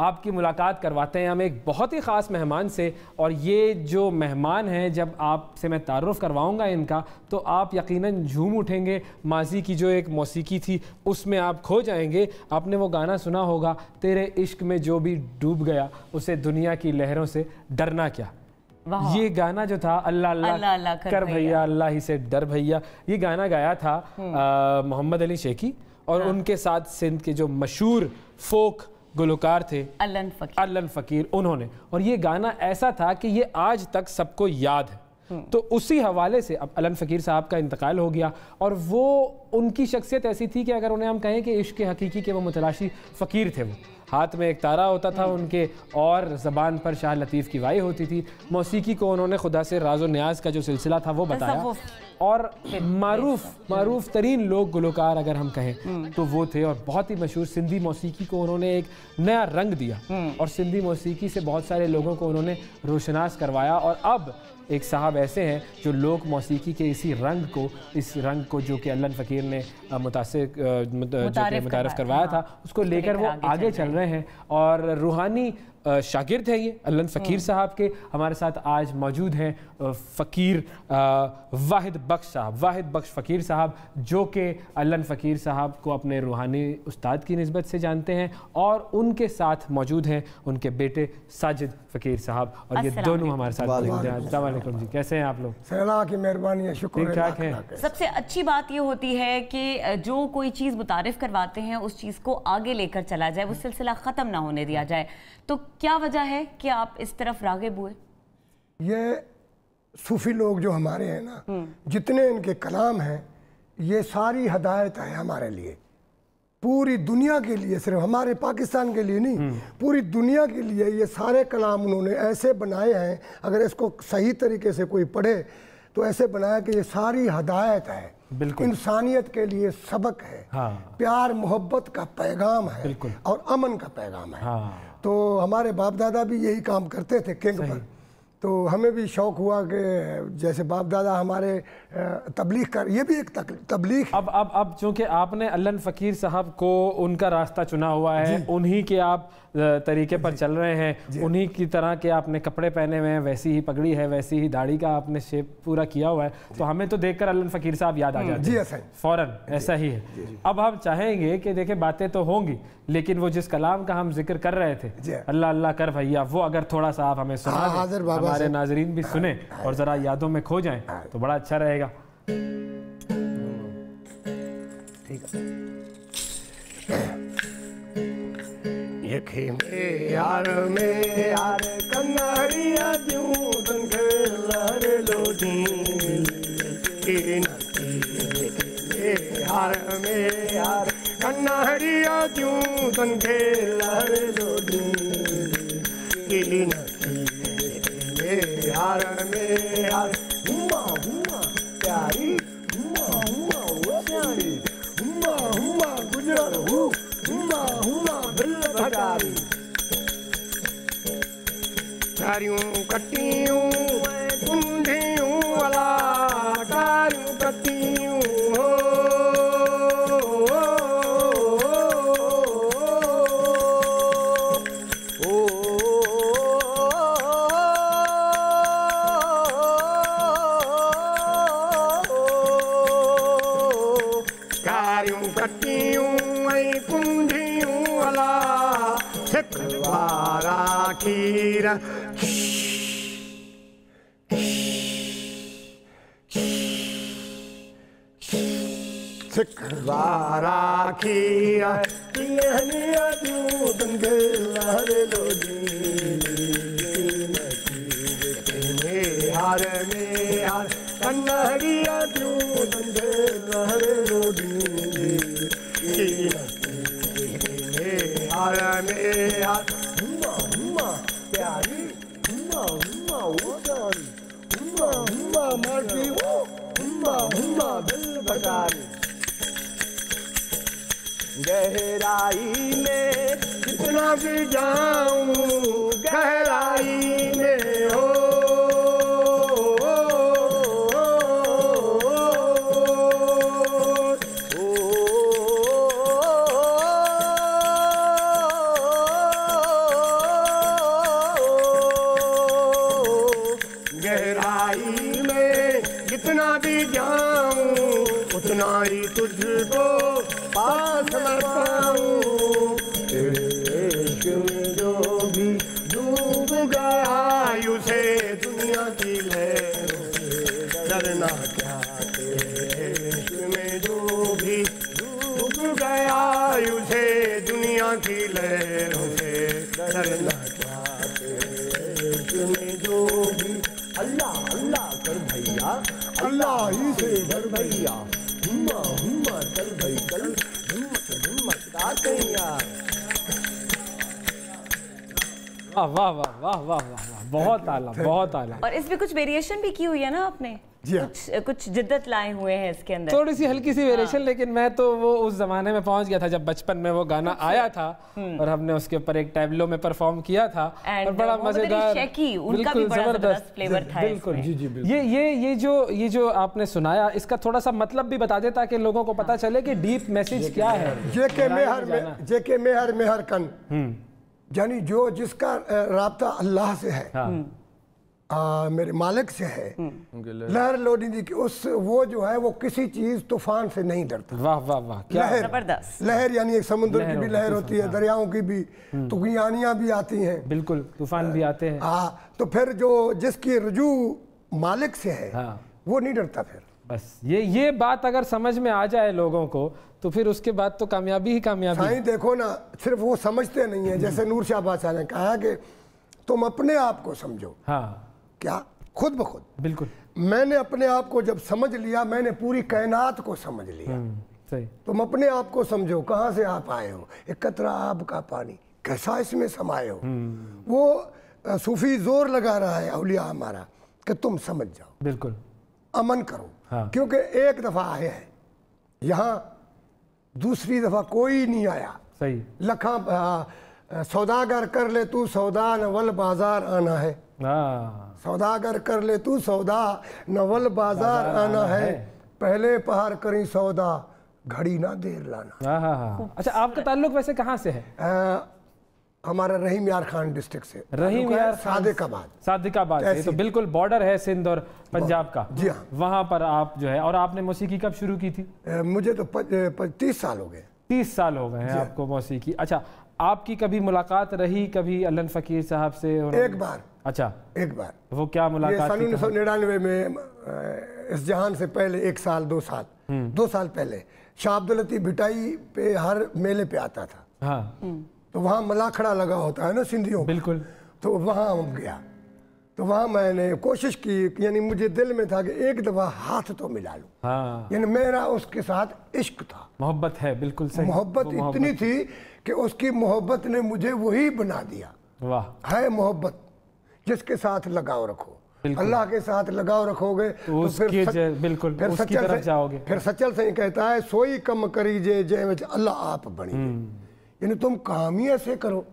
आपकी मुलाकात करवाते हैं हम एक बहुत ही ख़ास मेहमान से। और ये जो मेहमान हैं, जब आपसे मैं तारुफ़ करवाऊंगा इनका, तो आप यकीनन झूम उठेंगे। माजी की जो एक मौसीकी थी उसमें आप खो जाएंगे। आपने वो गाना सुना होगा, तेरे इश्क में जो भी डूब गया उसे दुनिया की लहरों से डरना क्या। ये गाना जो था, अल्लाह अल्लाह अल्लाह कर भैया, अल्लाह ही से डर भैया, ये गाना गाया था मोहम्मद अली शेखी और उनके साथ सिंध के जो मशहूर फोक गुलकार थे अल्लन फ़कीर, उन्होंने। और ये गाना ऐसा था कि ये आज तक सबको याद है। तो उसी हवाले से अब अल्लन फ़कीर साहब का इंतकाल हो गया और वो उनकी शख्सियत ऐसी थी कि अगर उन्हें हम कहें कि इश्क हकीकी के वो मुतलाशी फ़कीर थे। वो हाथ में एक तारा होता था उनके और ज़बान पर शाह लतीफ़ की वाई होती थी। मौसीकी को उन्होंने खुदा से राज़ो न्याज का जो सिलसिला था वो बताया और मारूफ तरीन लोग गुलकार अगर हम कहें तो वो थे। और बहुत ही मशहूर सिंधी मौसीकी को उन्होंने एक नया रंग दिया और सिंधी मौसीकी से बहुत सारे लोगों को उन्होंने रोशनास करवाया। और अब एक साहब ऐसे हैं जो लोक मौसीकी के इस रंग को जो कि अल्लन फ़कीर ने मुतारिफ करवाया था, उसको लेकर वो आगे चल रहे हैं। और रूहानी शागिर्द है ये अल्लन फ़कीर साहब के। हमारे साथ आज मौजूद हैं फ़कीर वाहिद बख्श साहब, वाहिद बख्श फ़कीर साहब, जो कि अल्लन फ़कीर साहब को अपने रूहानी उस्ताद की निस्बत से जानते हैं। और उनके साथ मौजूद हैं उनके बेटे साजिद फ़कीर साहब, और ये दोनों हमारे साथ मौजूद हैं। अस्सलाम वालेकुम जी, कैसे हैं आप लोग? अल्लाह की मेहरबानी है, शुक्र ठीक ठाक है। सबसे अच्छी बात ये होती है कि जो कोई चीज़ मुतारिफ करवाते हैं उस चीज़ को आगे लेकर चला जाए, वो सिलसिला ख़त्म ना होने दिया जाए। तो क्या वजह है कि आप इस तरफ राग़िब हुए? ये सूफी लोग जो हमारे हैं ना, जितने इनके कलाम हैं, ये सारी हदायत है हमारे लिए, पूरी दुनिया के लिए, सिर्फ हमारे पाकिस्तान के लिए नहीं, पूरी दुनिया के लिए। ये सारे कलाम उन्होंने ऐसे बनाए हैं, अगर इसको सही तरीके से कोई पढ़े तो ऐसे बनाया कि ये सारी हदायत है, इंसानियत के लिए सबक है, प्यार मोहब्बत का पैगाम है और अमन का पैगाम है। तो हमारे बाप दादा भी यही काम करते थे किंग पर, तो हमें भी शौक़ हुआ कि जैसे बाप दादा हमारे तबलीग कर, ये भी एक तबलीग। अब चूँकि आपने अल्लन फ़कीर साहब को उनका रास्ता चुना हुआ है, उन्हीं के आप तरीके पर चल रहे हैं, उन्हीं की तरह के आपने कपड़े पहने हुए हैं, वैसी ही पगड़ी है, वैसी ही दाढ़ी का आपने शेप पूरा किया हुआ है, तो हमें तो देखकर अल्लन फ़कीर साहब याद आ जाते हैं फ़ौरन, ऐसा ही है। अब हम चाहेंगे कि देखें बातें तो होंगी, लेकिन वो जिस कलाम का हम जिक्र कर रहे थे, अल्लाह अल्लाह कर भैया, वो अगर थोड़ा सा आप हमें सुना दें, हमारे नाजरीन भी सुने और ज़रा यादों में खो जाएं तो बड़ा अच्छा रहेगा। ठीक है। यार में यार कन्हैया दूं तनके लहरे लोटी, यार में यार कन्हैया दूं तनके लहरे लोटी, यार में यार हुमा हुमा प्यारी, हुमा हुमा वो प्यारी, हुमा हुमा गुजर हूँ, हुमा हुमा दिल भटारी, कारियों कटियों कुंडियों वाला, कारियों कटियों हो, खीरा सिकवारा खीरा तिलहनिया दूं तनके लहरे लोटी, हार में हार कन्हैया दूं तनके लहरे लोटी, हार में हार प्यारी, हुमा हुमा वो प्यारी, हुमा हुमा माटी वो, हुमा हुमा दिल भटारी, गहराई में जितना भी जाऊं, गहराई में हो, भी जाऊं उतना ही तुझको पास मैं पाऊं। तेरे इश्क में जो भी डूब गया उसे दुनिया की लहरों से डरना क्या। तेरे इश्क में जो भी डूब गया उसे दुनिया की लहरों से डरना क्या। तेरे इश्क में जो भी अल्लाह अल्लाह कर भैया, अल्लाह ही से डर भैया, हुम्मा हुम्मा चल भाई चल, हिम्मत हिम्मत का यार। वाह वाह वाह वाह वाह वाह, बहुत आला, बहुत आला। और इसमें कुछ वेरिएशन भी की हुई है ना आपने? जी हाँ। कुछ जिद्दत लाए हुए हैं इसके अंदर, थोड़ी सी हल्की सी वेरिएशन। लेकिन मैं तो वो उस जमाने में पहुंच गया था जब बचपन में वो गाना आया था और हमने उसके ऊपर एक टैबलो में परफॉर्म किया था और बड़ा मजेदार, उनका भी बड़ा जबरदस्त फ्लेवर था। बिल्कुल जी जी बिल्कुल। ये जो आपने सुनाया, इसका थोड़ा सा मतलब भी बता दे ताकि लोगों को पता चले कि डीप मैसेज क्या है। जेके मेहर मेहर कन, यानी जो जिसका राब्ता अल्लाह से है, मेरे मालिक से है, लहर लोडीदी की, उस वो जो है वो किसी चीज तूफान से नहीं डरता। वाह वाह वाह, क्या जबरदस्त। लहर यानी एक समुद्र की भी लहर होती है, दरियाओं की भी, तूफानियां भी आती हैं, बिल्कुल तूफान भी आते हैं। तो फिर जो जिसकी रुजू मालिक से है वो नहीं डरता। फिर बस ये बात अगर समझ में आ जाए लोगों को तो फिर उसके बाद तो कामयाबी ही कामयाबी। साईं देखो ना, सिर्फ वो समझते नहीं है, जैसे नूर शाह बादशाह ने कहा कि तुम अपने आप को समझो। हाँ, क्या खुद ब खुद। बिल्कुल। मैंने अपने आप को जब समझ लिया, मैंने पूरी कायनात को समझ लिया। सही। तुम अपने आप को समझो, कहाँ से आप आए हो, एक कतरा आब का पानी कैसा इसमें समाये हो। वो सूफी जोर लगा रहा है औलिया हमारा कि तुम समझ जाओ, बिल्कुल अमन करो। हाँ। क्योंकि एक दफा आए हैं यहाँ, दूसरी दफा कोई नहीं आया। सही। लखा सौदागर कर ले तू सौदा, नवल बाजार आना है। सौदागर कर ले तू सौदा, नवल बाजार आना है, पहले पहाड़ करी सौदा, घड़ी ना देर लाना। अच्छा, आपका ताल्लुक वैसे कहाँ से है? हमारा रहीम यार खान डिस्ट्रिक्ट से। रहीम यार सादिकाबाद से, तो बिल्कुल बॉर्डर है सिंध और पंजाब का। जी हाँ। वहाँ पर आप जो है, और आपने मौसीकी कब शुरू की थी? मुझे तो 30 साल हो गए। 30 साल हो गए हैं आपको मौसीकी। अच्छा, आपकी कभी मुलाकात रही कभी अल्लन फकीर साहब से? एक बार। अच्छा, एक बार। वो क्या मुलाकात? 1999 में, इस जहान से पहले 1 साल 2 साल 2 साल पहले शाह अब्दुल लतीफ भिटाई पे हर मेले पे आता था। हाँ। तो वहाँ मलाखड़ा लगा होता है ना सिंधियों, बिल्कुल। तो वहाँ गया, तो वहाँ मैंने कोशिश की, यानी मुझे दिल में था कि एक दफा हाथ तो मिला लूं। हाँ। यानी मेरा उसके साथ इश्क था, मोहब्बत है। बिल्कुल सही। मोहब्बत इतनी थी कि उसकी मोहब्बत ने मुझे वही बना दिया। वाह। है मोहब्बत, जिसके साथ लगाव रखो, अल्लाह के साथ लगाव रखोगे तो फिर बिल्कुल उसकी तरफ जाओगे। फिर सचल से कहता है सोई कम करीजे जय में अल्लाह आप बनी। यानी तुम काम ही ऐसे करो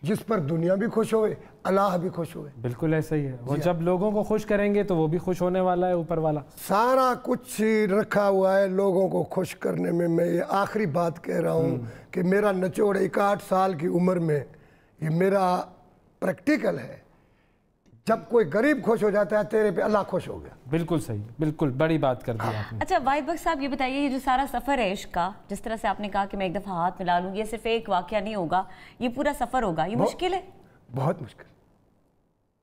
जिस पर दुनिया भी खुश होए, अल्लाह भी खुश होए। बिल्कुल ऐसा ही है। वो जब लोगों को खुश करेंगे तो वो भी खुश होने वाला है, ऊपर वाला। सारा कुछ रखा हुआ है लोगों को खुश करने में। मैं ये आखिरी बात कह रहा हूँ कि मेरा निचोड़ 61 साल की उम्र में, ये मेरा प्रैक्टिकल है। जब कोई गरीब खुश हो जाता है, तेरे पे अल्लाह खुश हो गया। बिल्कुल सही, बिल्कुल बड़ी बात कर दी आपने। अच्छा वाहिद बख्श साहब, ये बताइए, ये जो सारा सफ़र है इश्क का, जिस तरह से आपने कहा कि मैं एक दफ़ा हाथ मिला लूँ, ये सिर्फ एक वाक़या नहीं होगा, ये पूरा सफ़र होगा, ये मुश्किल है? बहुत मुश्किल,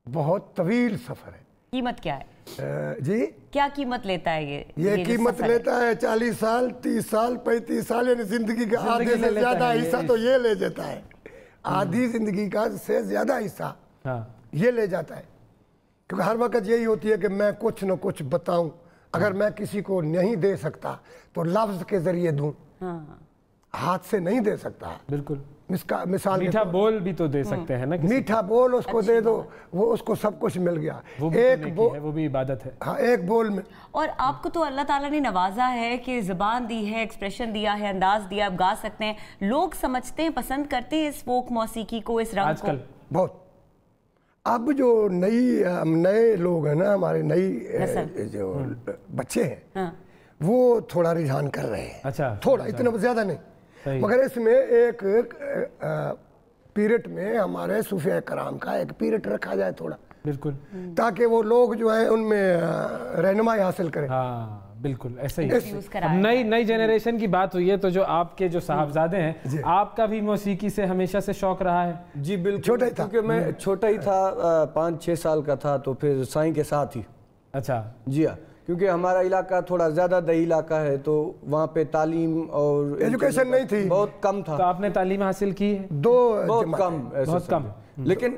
बहुत तवील सफ़र है। कीमत क्या है जी? क्या कीमत लेता है ये कीमत लेता है 40 साल, 30 साल, 35 साल, यानी जिंदगी का आधे से ज्यादा हिस्सा तो ये ले जाता है। आधी जिंदगी का से ज्यादा हिस्सा ये ले जाता है, क्योंकि हर वक्त यही होती है कि मैं कुछ न कुछ बताऊं। अगर मैं किसी को नहीं दे सकता तो लफ्ज के जरिए दूं, हाथ से नहीं दे सकता। बिल्कुल। मिसाल मीठा बोल भी तो दे सकते हैं ना, मीठा बोल उसको दे दो, वो उसको सब कुछ मिल गया। वो भी एक बोल, वो भी इबादत है। हाँ, एक बोल में। और आपको तो अल्लाह ताला ने नवाजा है कि ज़बान दी है, एक्सप्रेशन दिया है, अंदाज दिया, आप गा सकते हैं। लोग समझते हैं, पसंद करते हैं इस फोक मौसीकी को, इस रंग को बहुत। अब जो नए लोग हैं ना, हमारे नई जो बच्चे हैं, वो थोड़ा रुझान कर रहे हैं। अच्छा, थोड़ा, इतना ज्यादा नहीं, मगर इसमें एक पीरियड में हमारे सूफिया कराम का एक पीरियड रखा जाए थोड़ा, बिल्कुल, ताकि वो लोग जो है उनमें रहनुमाई हासिल करें। हाँ बिल्कुल ऐसा ही। यूज अब नई जनरेशन की बात हुई है तो जो आपके जो साहबजादे हैं, आपका भी मौसीकी से हमेशा से शौक रहा है? जी बिल्कुल, छोटा ही था, क्योंकि मैं छोटा ही था, 5-6 साल का था, तो फिर साईं के साथ ही। अच्छा। जी हाँ, क्योंकि हमारा इलाका थोड़ा ज़्यादा दही इलाका है, तो वहाँ पे तालीम और एजुकेशन नहीं थी, बहुत कम था। तो आपने तालीम हासिल की है? बहुत कम, बहुत कम। लेकिन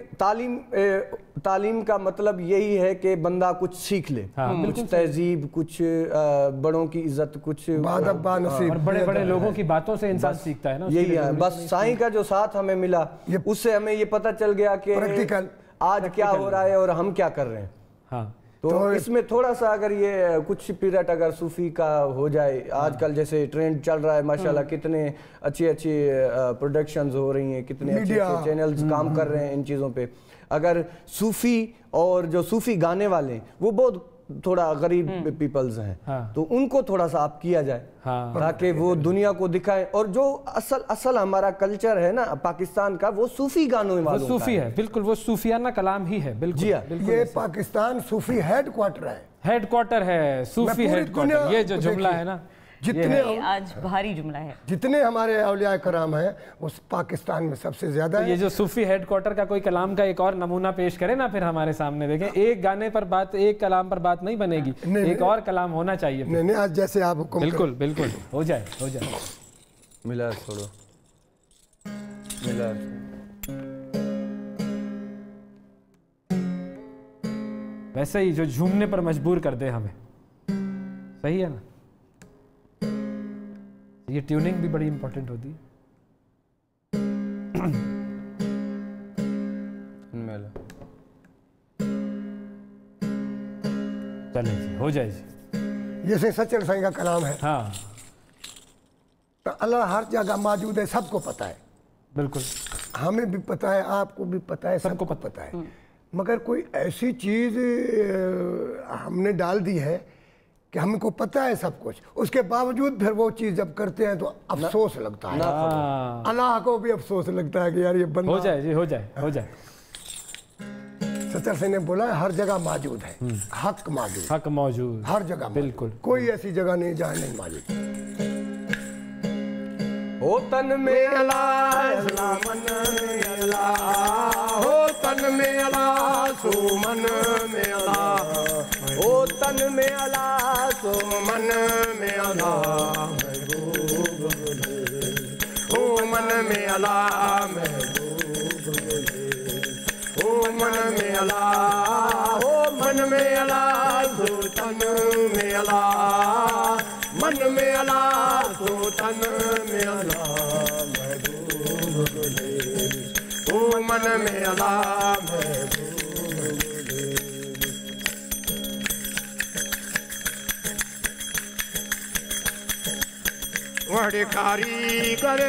तालीम का मतलब यही है कि बंदा कुछ सीख ले, कुछ तहजीब, कुछ बड़ों की इज्जत, कुछ और बड़े बड़े लोगों की बातों से इंसान सीखता है ना। यही है बस। साईं का जो साथ हमें मिला, उससे हमें ये पता चल गया कि आज क्या हो रहा है और हम क्या कर रहे हैं। हाँ, तो इसमें थोड़ा सा अगर ये कुछ पीरियड अगर सूफी का हो जाए, आजकल जैसे ट्रेंड चल रहा है माशाल्लाह, कितने अच्छी प्रोडक्शंस हो रही हैं, कितने अच्छे चैनल्स काम कर रहे हैं इन चीज़ों पे। अगर सूफी और जो सूफी गाने वाले हैं वो बहुत थोड़ा गरीब पीपल्स हैं, तो उनको थोड़ा सा आप किया जाए, ताकि वो दुनिया को दिखाएं। और जो असल हमारा कल्चर है ना पाकिस्तान का, वो सूफी गानों में सूफी है, बिल्कुल वो सूफियाना कलाम ही है। बिल्कुल, ये पाकिस्तान सूफी हेडक्वार्टर है, हेडक्वार्टर है, सूफी हेडक्वार्टर। ये जो जुमला है ना, जितने आज भारी जुमला है, जितने हमारे औलिया कराम हैं उस पाकिस्तान में सबसे ज्यादा तो ये जो सूफी हेडक्वार्टर का कोई कलाम का एक और नमूना पेश करे ना, फिर हमारे सामने देखें। एक गाने पर बात, एक कलाम पर बात नहीं बनेगी, एक और कलाम होना चाहिए। नहीं, आज जैसे आप हुक्म बिल्कुल बिल्कुल, हो जाए हो जाए। मिला छोड़ो, मिला वैसे ही जो झूमने पर मजबूर कर दे हमें, सही है ना। ये ट्यूनिंग भी बड़ी इंपॉर्टेंट होती है। चले जी, हो जाए जी। जैसे सच्चर साईं का कलाम है, हाँ, तो अल्लाह हर जगह मौजूद है, सबको पता है। बिल्कुल, हमें भी पता है, आपको भी पता है, सबको पता है। मगर कोई ऐसी चीज़ हमने डाल दी है कि हमको पता है सब कुछ, उसके बावजूद फिर वो चीज़ जब करते हैं तो अफसोस लगता है। अल्लाह को भी अफसोस लगता है कि यार ये बंदा। हो जाए जी, हो जाए हो जाए। सच्चर से ने बोला हर जगह मौजूद है, हक मौजूद, हक मौजूद हर जगह, बिल्कुल। कोई ऐसी जगह नहीं जहाँ नहीं मौजूद। हो तन में अल्लाह, मन में अल्लाह, हो तन में अल्लाह, सो मन में अल्लाह, हो तन में अल्लाह, सो मन में अल्लाह, हो मन में अल्लाह, हो मन में अल्लाह, हो मन में अल्लाह, सो तन में अल्लाह, मन में अल्लाह, सो तन में अल्लाह, ओ मन में अल्लाह, वड़े कारीगर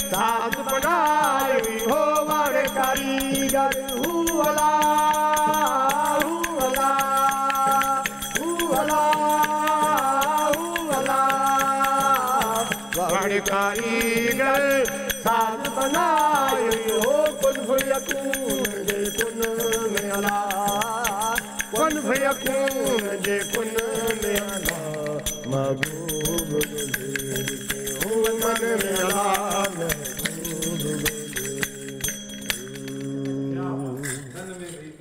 साज बनाए हो, वड़े कारीगर हुअला हुअला हुअला हुअला, वड़े कारीगर साज बनाए हो, कुन फयकून जे कुन में अला, कुन फयकून जे कुन में अला, महबूब मन में अला,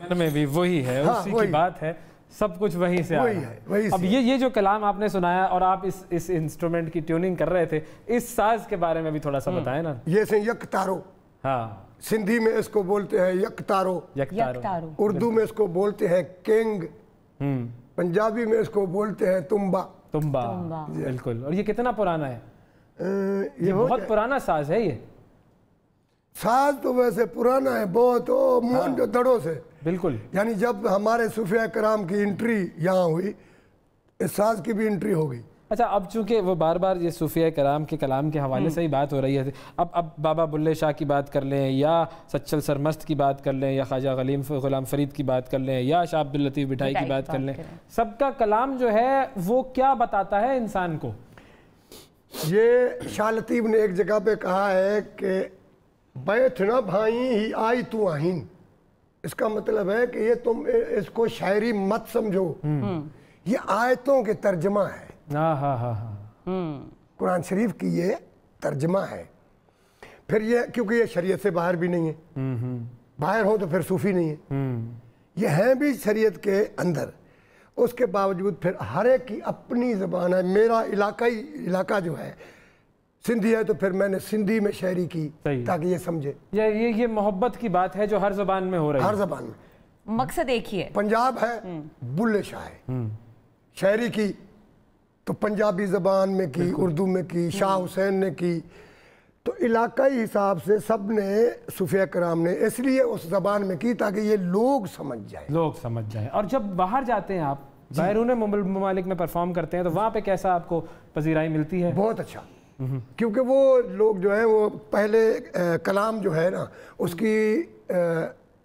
मन में भी वही है, उसी की बात है, सब कुछ वहीं से आया है। अब ये जो कलाम आपने सुनाया और आप इस इंस्ट्रूमेंट की ट्यूनिंग कर रहे थे, इस साज के बारे में भी थोड़ा सा बताएं ना। ये से यकतारो, हाँ, सिंधी में इसको बोलते हैं यकतारो, यकतारो, उर्दू में इसको बोलते हैं केंग, पंजाबी में इसको बोलते हैं तुम्बा। तुम्बा, बिल्कुल। और ये कितना पुराना है? ये बहुत पुराना साज है। ये साज तो वैसे पुराना है बहुत, मोहन जो दड़ों से, बिल्कुल। यानी जब हमारे सूफिया कराम की एंट्री यहाँ हुई, इस साज की भी एंट्री हो गई। अच्छा, अब चूंकि वो बार बार ये सूफिया कराम के कलाम के हवाले से ही बात हो रही है, अब बाबा बुल्ले शाह की बात कर लें, या सच्चल सरमस्त की बात कर लें, या ख्वाजा गुलाम फरीद की बात कर लें, या शाह अब्दुल लतीफ़ बिठाई की बात कर लें, सबका कलाम जो है वो क्या बताता है इंसान को? ये शाह लतीफ़ ने एक जगह पे कहा है कि बैठ ना भाई ही आई तू आहीन, इसका मतलब है कि ये तुम इसको शायरी मत समझो, ये आयतों के तर्जमा है। कुरान शरीफ की ये तर्जमा है। फिर ये क्योंकि ये शरीयत से बाहर भी नहीं है, बाहर हो तो फिर सूफी नहीं है, ये है भी शरीयत के अंदर। उसके बावजूद फिर हर एक की अपनी ज़बान है। मेरा इलाका जो है सिंधी है, तो फिर मैंने सिंधी में शायरी की ताकि ये समझे। ये मोहब्बत की बात है जो हर ज़बान में हो रही है। हर ज़बान में मकसद एक ही है। पंजाब है, बुल्ले शाह है, शायरी की तो पंजाबी ज़बान में की, उर्दू में की, शाह हुसैन ने की। तो इलाकाई हिसाब से सब ने सूफिया कराम ने इसलिए उस ज़बान में की ताकि ये लोग समझ जाए। और जब बाहर जाते हैं आप, बैरून ममालिक में परफॉर्म करते हैं, तो वहाँ पे कैसा आपको पजीराई मिलती है? बहुत अच्छा, क्योंकि वो लोग जो है वो पहले कलाम जो है ना उसकी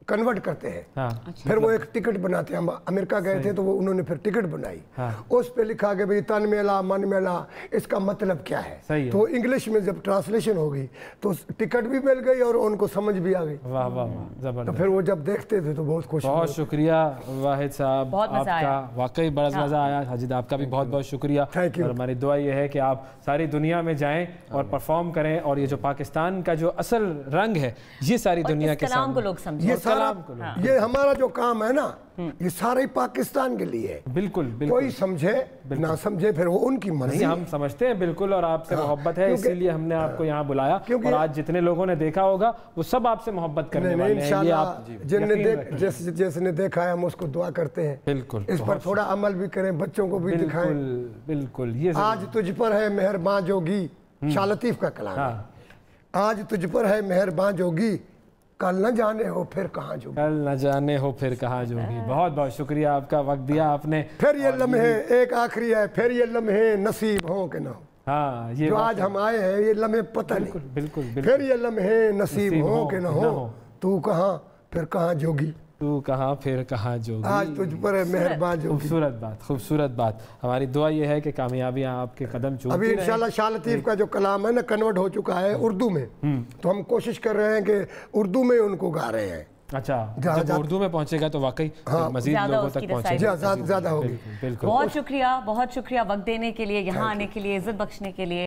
कन्वर्ट करते हैं। हाँ। फिर वो एक टिकट बनाते हैं। हम अमेरिका गए थे तो वो उन्होंने फिर टिकट बनाई। उस पे लिखा कि भाई तन मेला मन मेला इसका मतलब क्या है। तो इंग्लिश में जब ट्रांसलेशन होगी तो टिकट भी मिल गई और उनको समझ भी आ गई। वाह वाह वाह, जबरदस्त। तो फिर वो जब देखते थे तो बहुत खुश। बहुत शुक्रिया वाहिद साहब, आपका वाकई बड़ा मजा आया। हाजिद आपका भी बहुत बहुत शुक्रिया। और हमारी दुआ ये है कि आप सारी दुनिया में जाएं और परफॉर्म करें, और ये जो पाकिस्तान का जो असल रंग है ये सारी दुनिया के सामने लोग समझें। ये हमारा जो काम है ना, ये सारे पाकिस्तान के लिए है। बिल्कुल। कोई समझे ना समझे फिर वो उनकी मर्जी। हम समझते हैं बिल्कुल, और आपसे मोहब्बत है, इसीलिए हमने आपको यहाँ बुलाया। और आज जितने लोगों ने देखा होगा वो सब आपसे मोहब्बत करने वाले हैं। ये आप जिसने देखा है हम उसको दुआ करते हैं। बिल्कुल, इस पर थोड़ा अमल भी करें, बच्चों को भी दिखाएं। बिल्कुल। ये आज तुझ पर है मेहरबान जोगी, शाह लतीफ का कलाम है। आज तुझ पर है मेहरबान जोगी, कल न जाने हो फिर कहाँ जोगी। कल न जाने हो फिर कहाँ जोगी। बहुत बहुत शुक्रिया, आपका वक्त दिया आपने। फिर ये लम्हे एक आखिरी है, फिर ये लम्हे नसीब हो कि ना हो। हाँ, ये जो आज हम आए हैं ये लम्हे पता नहीं। बिल्कुल। फिर ये लम्हे नसीब हो कि ना हो, तू कहाँ फिर कहाँ जोगी, तू कहाँ फिर कहाँ जोगी। आज तुझ पर है मेहरबान जोगी। खूबसूरत बात। हमारी दुआ ये है कि कामयाबियां आपके कदम चूमती अभी इंशाल्लाह शाह लतीफ का जो कलाम है ना कन्वर्ट हो चुका है उर्दू में, तो हम कोशिश कर रहे हैं कि उर्दू में उनको गा रहे हैं। अच्छा, जब उर्दू में पहुंचेगा तो वाकई मजीद लोगों तक पहुंचेगा, ज्यादा होगी। बहुत शुक्रिया वक्त देने के लिए, यहाँ आने के लिए, इज्जत बख्शने के लिए।